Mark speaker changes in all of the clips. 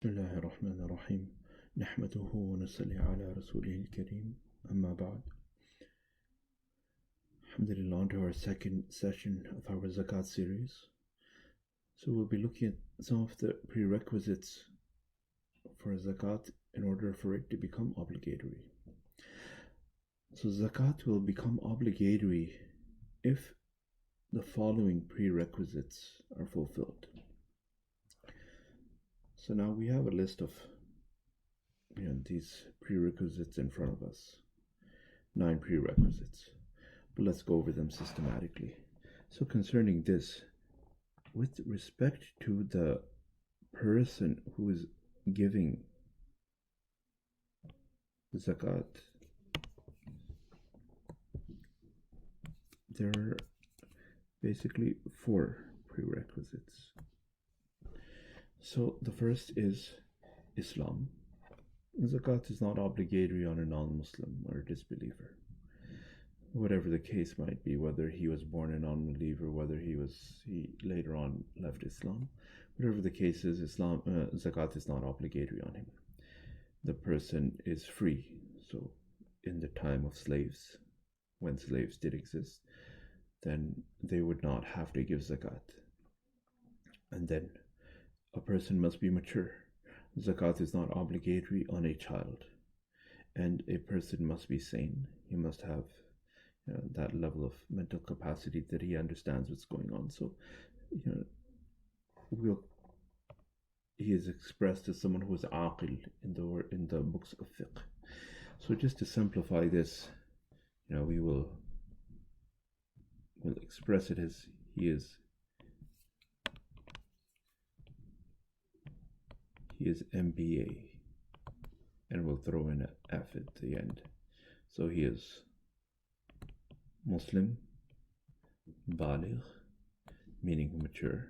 Speaker 1: بسم الله الرحمن الرحيم نحمده ونصلي على رسوله الكريم أما بعد. Alhamdulillah, on to our second session of our Zakat series. So we'll be looking at some of the prerequisites for Zakat in order for it to become obligatory. So Zakat will become obligatory if the following prerequisites are fulfilled. So now we have a list of these prerequisites in front of us. 9 prerequisites. But let's go over them systematically. So concerning this, with respect to the person who is giving zakat, there are basically 4 prerequisites. So the first is Islam. Zakat is not obligatory on a non-Muslim or a disbeliever. Whatever the case might be, whether he was born a non-believer, whether he later on left Islam, whatever the case is, Zakat is not obligatory on him. The person is free. So in the time of slaves, when slaves did exist, then they would not have to give Zakat. And then a person must be mature. Zakat is not obligatory on a child. And a person must be sane. He must have that level of mental capacity that he understands what's going on. So, he is expressed as someone who is aqil in the books of fiqh. So just to simplify this, we'll express it as he is MBA, and we'll throw in an F at the end. So he is Muslim, baligh, meaning mature.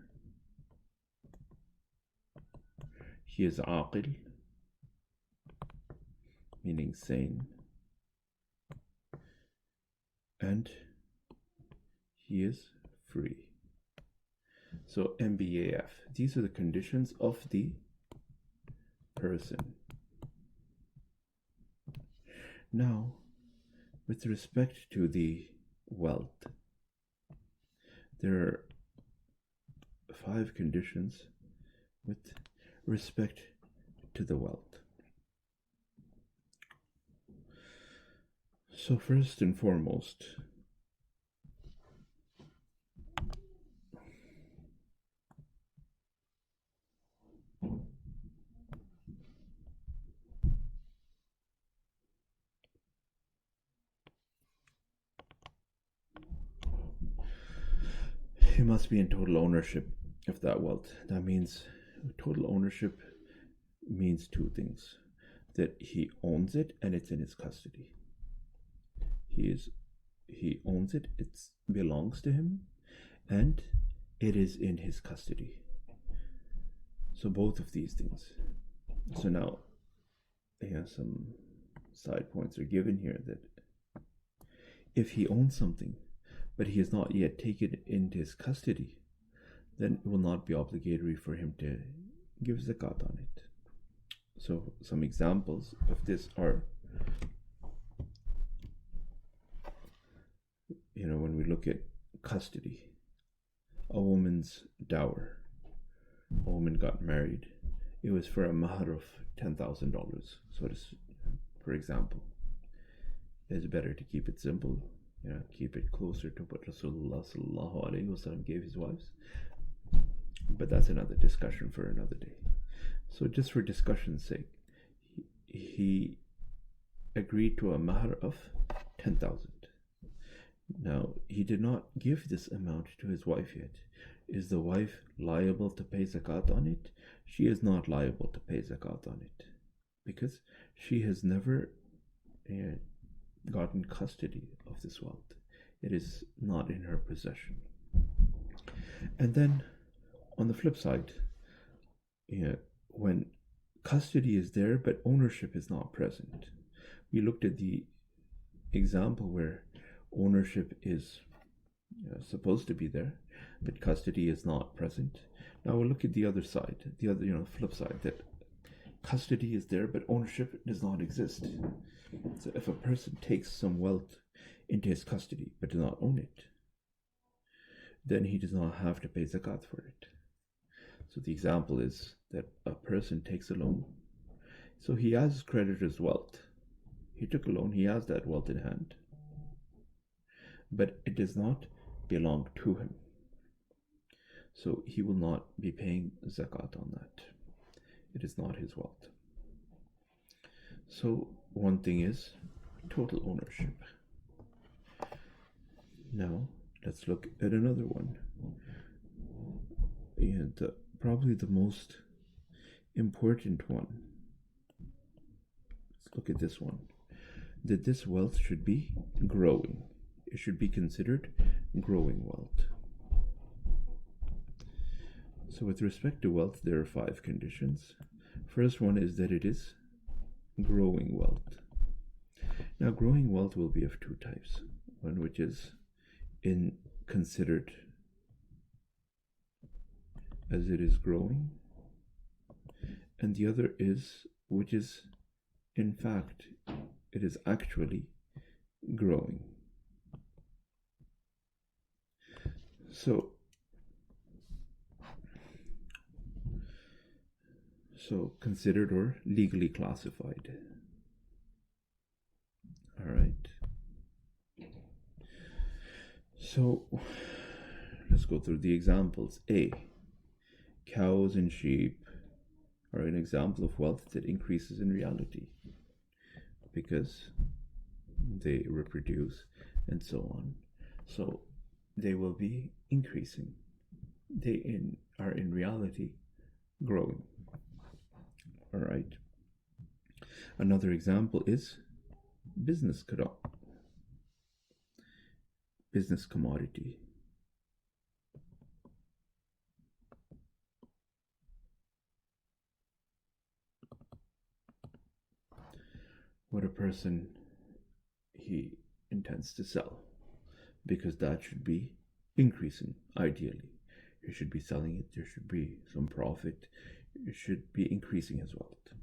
Speaker 1: He is aqil, meaning sane. And he is free. So MBAF. These are the conditions of the person. Now, with respect to the wealth, there are 5 conditions with respect to the wealth. So first and foremost, he must be in total ownership of that wealth. That means total ownership means 2 things: that he owns it and it's in his custody. He owns it, it belongs to him, and it is in his custody. So both of these things. So now, some side points are given here that if he owns something, but he has not yet taken it into his custody, then it will not be obligatory for him to give zakat on it. So some examples of this are, when we look at custody, a woman's dower. A woman got married. It was for a mahar of $10,000. So for example, it's better to keep it simple. Keep it closer to what Rasulullah sallallahu alaihi wasallam gave his wives. But that's another discussion for another day. So just for discussion's sake, he agreed to a mahar of 10,000. Now, he did not give this amount to his wife yet. Is the wife liable to pay zakat on it? She is not liable to pay zakat on it, because she has never gotten custody of this wealth. It is not in her possession. And then on the flip side, when custody is there but ownership is not present, we looked at the example where ownership is supposed to be there, but custody is not present. Now we'll look at the other side, the flip side, that custody is there, but ownership does not exist. So if a person takes some wealth into his custody but does not own it, then he does not have to pay zakat for it. So the example is that a person takes a loan. So he has his creditor's wealth. He took a loan, he has that wealth in hand, but it does not belong to him. So he will not be paying zakat on that. It is not his wealth. So one thing is total ownership. Now let's look at another one. And probably the most important one. Let's look at this one. That this wealth should be growing. It should be considered growing wealth. So with respect to wealth, there are 5 conditions. First one is that it is growing wealth. Now, growing wealth will be of 2 types. One which is considered as it is growing, and the other is which is in fact it is actually growing. So considered or legally classified. All right. So let's go through the examples. A, cows and sheep are an example of wealth that increases in reality because they reproduce and so on. So they will be increasing. They are in reality growing. All right. Another example is business commodity. What a person he intends to sell, because that should be increasing ideally. You should be selling it, there should be some profit, it should be increasing his wealth.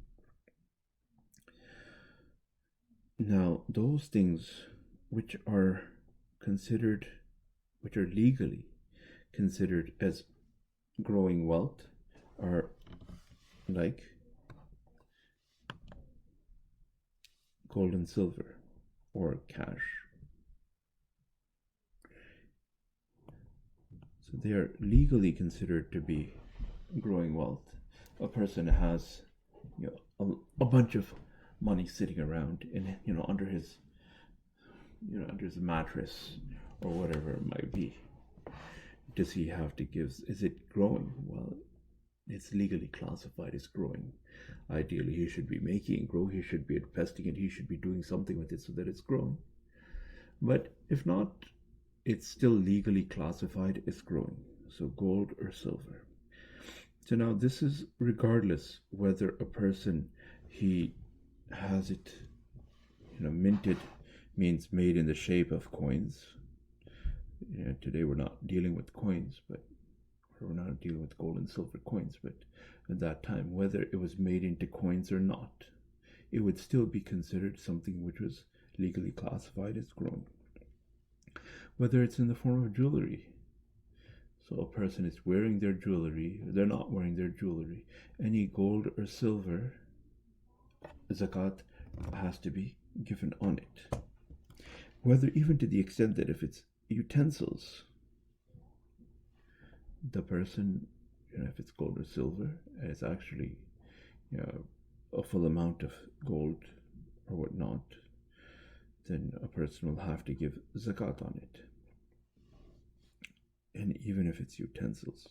Speaker 1: Now, those things which are legally considered as growing wealth are like gold and silver or cash. So they are legally considered to be growing wealth. A person has, a bunch of money sitting around in, under his mattress or whatever it might be. Does he have to give? Is it growing? Well, it's legally classified as growing. Ideally, he should be making it grow. He should be investing it. He should be doing something with it so that it's growing. But if not, it's still legally classified as growing. So gold or silver. So now this is regardless whether a person, he has it, minted, means made in the shape of coins. Today we're not dealing with coins, but we're not dealing with gold and silver coins, but at that time, whether it was made into coins or not, it would still be considered something which was legally classified as growing. Whether it's in the form of jewelry, so a person is wearing their jewelry, they're not wearing their jewelry, any gold or silver, zakat has to be given on it. Whether even to the extent that if it's utensils, the person, if it's gold or silver, and it's actually a full amount of gold or whatnot, then a person will have to give zakat on it. And even if it's utensils,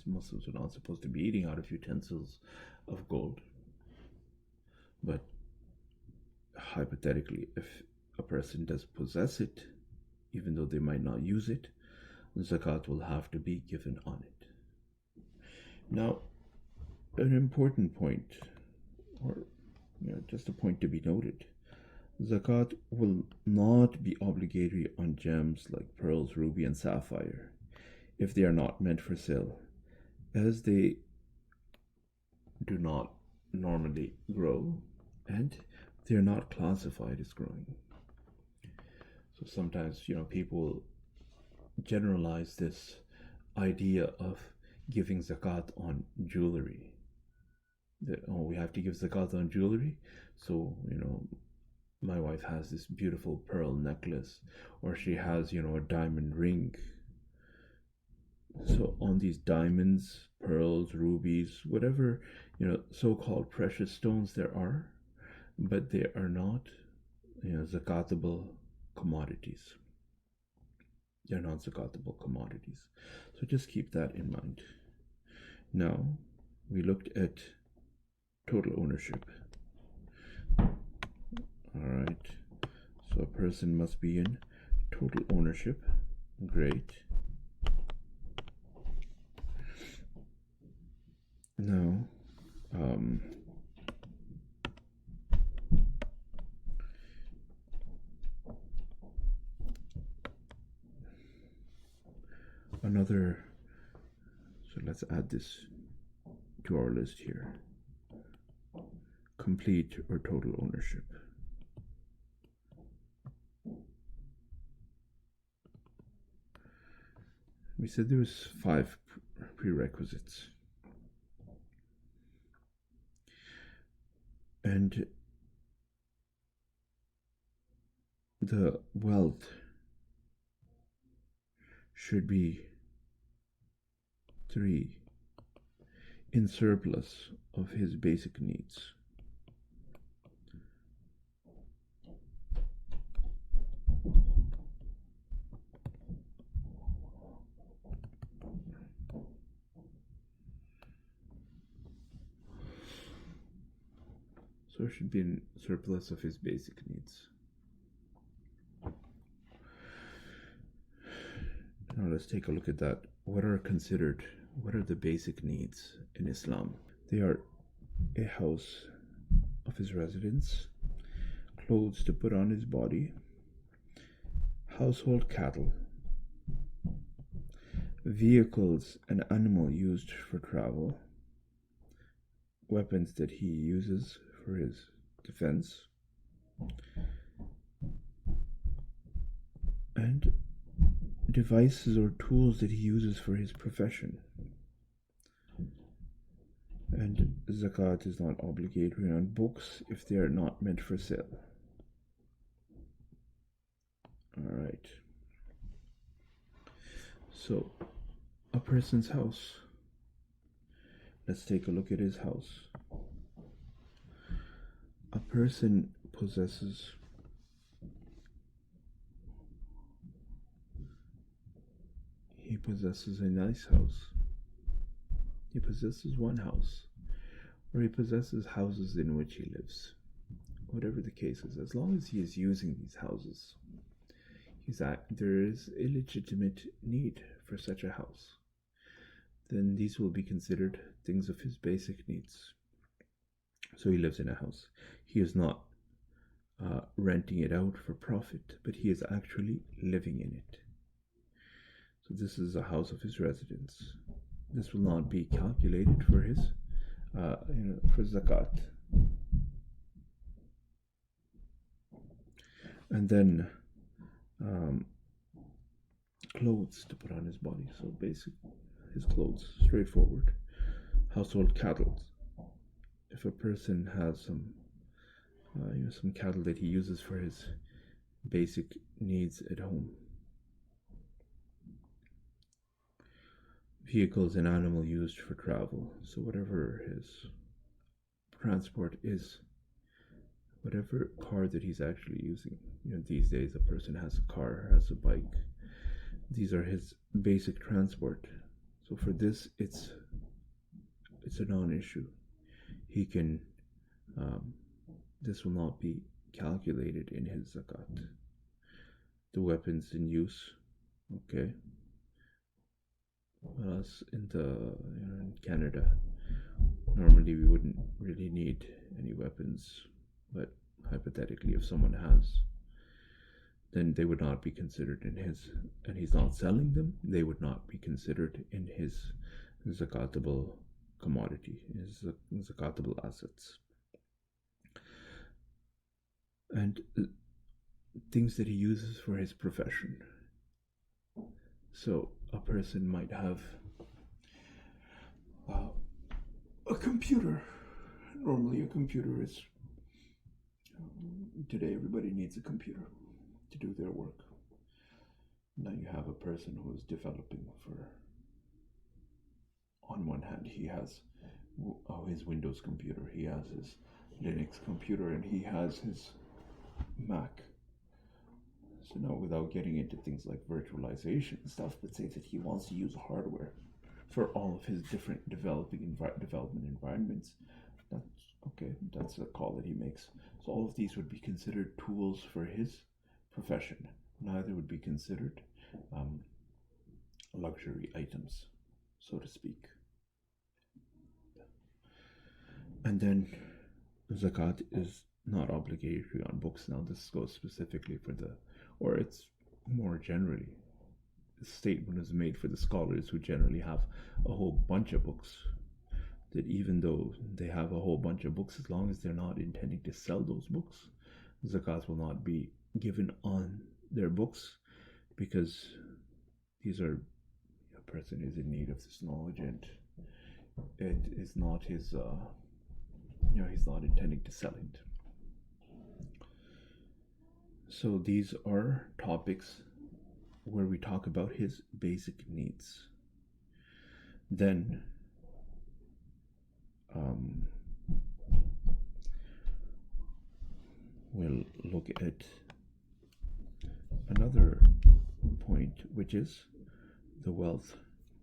Speaker 1: Muslims are not supposed to be eating out of utensils of gold. But hypothetically, if a person does possess it, even though they might not use it, zakat will have to be given on it. Now, an important point, or just a point to be noted, zakat will not be obligatory on gems like pearls, ruby, and sapphire if they are not meant for sale, as they do not normally grow, and they're not classified as growing. So sometimes, people generalize this idea of giving zakat on jewelry. That, we have to give zakat on jewelry. So, my wife has this beautiful pearl necklace, or she has, a diamond ring. So on these diamonds, pearls, rubies, whatever, so-called precious stones there are, but they are not, zakatable commodities. They're not zakatable commodities. So just keep that in mind. Now, we looked at total ownership. Alright, so a person must be in total ownership. Great. Now, so let's add this to our list here. Complete or total ownership. We said there was 5 prerequisites. And the wealth should be 3 in surplus of his basic needs. So it should be in surplus of his basic needs. Now let's take a look at that. What are the basic needs in Islam? They are a house of his residence, clothes to put on his body, household cattle, vehicles and animal used for travel, weapons that he uses for his defense, and devices or tools that he uses for his profession. And zakat is not obligatory on books if they are not meant for sale. Alright. So, a person's house. Let's take a look at his house. A person possesses a nice house. He possesses one house, or he possesses houses in which he lives. Whatever the case is, as long as he is using these houses, there is a legitimate need for such a house. Then these will be considered things of his basic needs. So he lives in a house. He is not renting it out for profit, but he is actually living in it. So this is a house of his residence. This will not be calculated for his, for zakat. And then clothes to put on his body. So his clothes, straightforward. Household cattle. If a person has some cattle that he uses for his basic needs at home. Vehicles and animal used for travel. So whatever his transport is, whatever car that he's actually using. These days a person has a car, has a bike. These are his basic transport. So for this, it's a non-issue. He can, this will not be calculated in his zakat. The weapons in use, okay. Whereas in Canada, normally we wouldn't really need any weapons, but hypothetically, if someone has, then they would not be considered in his, and he's not selling them, they would not be considered in his zakatable commodity, his zakatable assets, and things that he uses for his profession. So a person might have a computer. Normally a computer is, today everybody needs a computer to do their work. Now you have a person who is developing for, on one hand, he has his Windows computer, he has his Linux computer, and he has his Mac. So now, without getting into things like virtualization and stuff, but say that he wants to use hardware for all of his different development environments, that's okay, that's a call that he makes. So all of these would be considered tools for his profession. Neither would be considered luxury items, so to speak. And then zakat is not obligatory on books. Now this goes specifically for or it's more generally, the statement is made for the scholars who generally have a whole bunch of books, that even though they have a whole bunch of books, as long as they're not intending to sell those books, zakat will not be given on their books, because these are, a person is in need of this knowledge, and it is not his, he's not intending to sell it. So these are topics where we talk about his basic needs. Then we'll look at another point, which is the wealth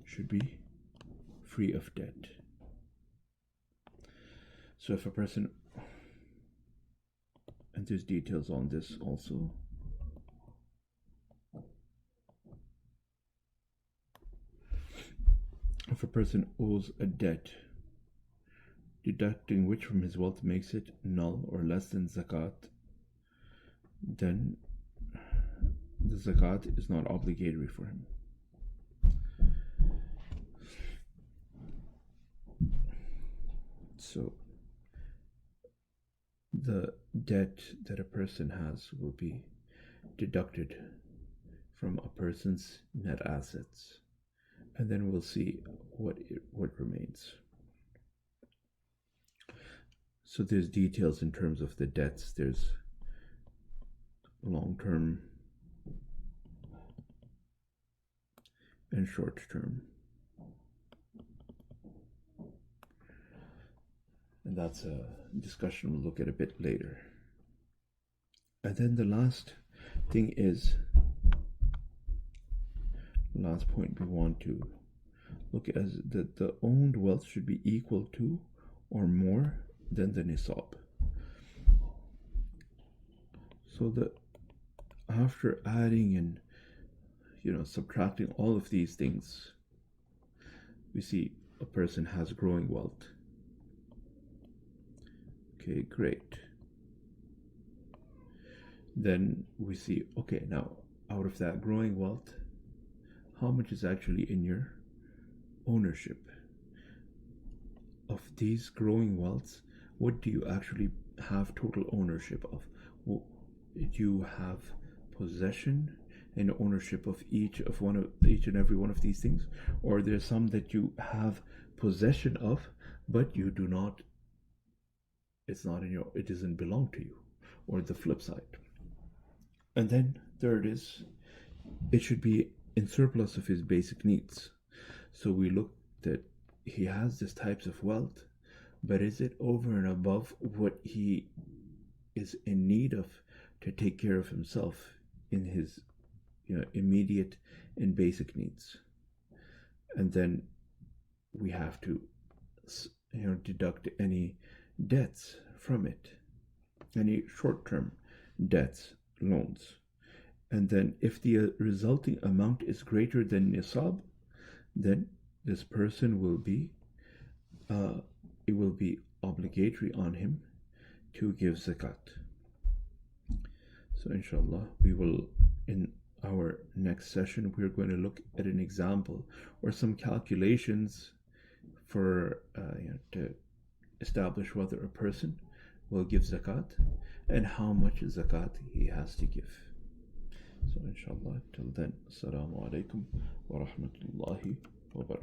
Speaker 1: should be free of debt. So if a person, and there's details on this also, if a person owes a debt, deducting which from his wealth makes it null or less than zakat, then the zakat is not obligatory for him. So the debt that a person has will be deducted from a person's net assets, and then we'll see what remains. So there's details in terms of the debts. There's long-term and short-term, and that's a discussion we'll look at a bit later. And then the last thing is, last point we want to look at is that the owned wealth should be equal to or more than the nisab. So that after adding and subtracting all of these things, we see a person has growing wealth. Okay, great. Then we see, okay, now out of that growing wealth, how much is actually in your ownership? Of these growing wealths, what do you actually have total ownership of? Do you have possession and ownership of each and every one of these things? Or there's some that you have possession of, but you do not, it doesn't belong to you, or the flip side. And then third is, it should be in surplus of his basic needs. So we look that he has these types of wealth, but is it over and above what he is in need of to take care of himself in his immediate and basic needs? And then we have to deduct any debts from it, any short-term debts, loans. And then if the resulting amount is greater than nisab, then this person will be, it will be obligatory on him to give zakat. So inshallah, we will, in our next session, we're going to look at an example or some calculations for to establish whether a person will give zakat and how much zakat he has to give. So inshallah, till then, assalamu alaikum wa rahmatullahi wa barakatuh.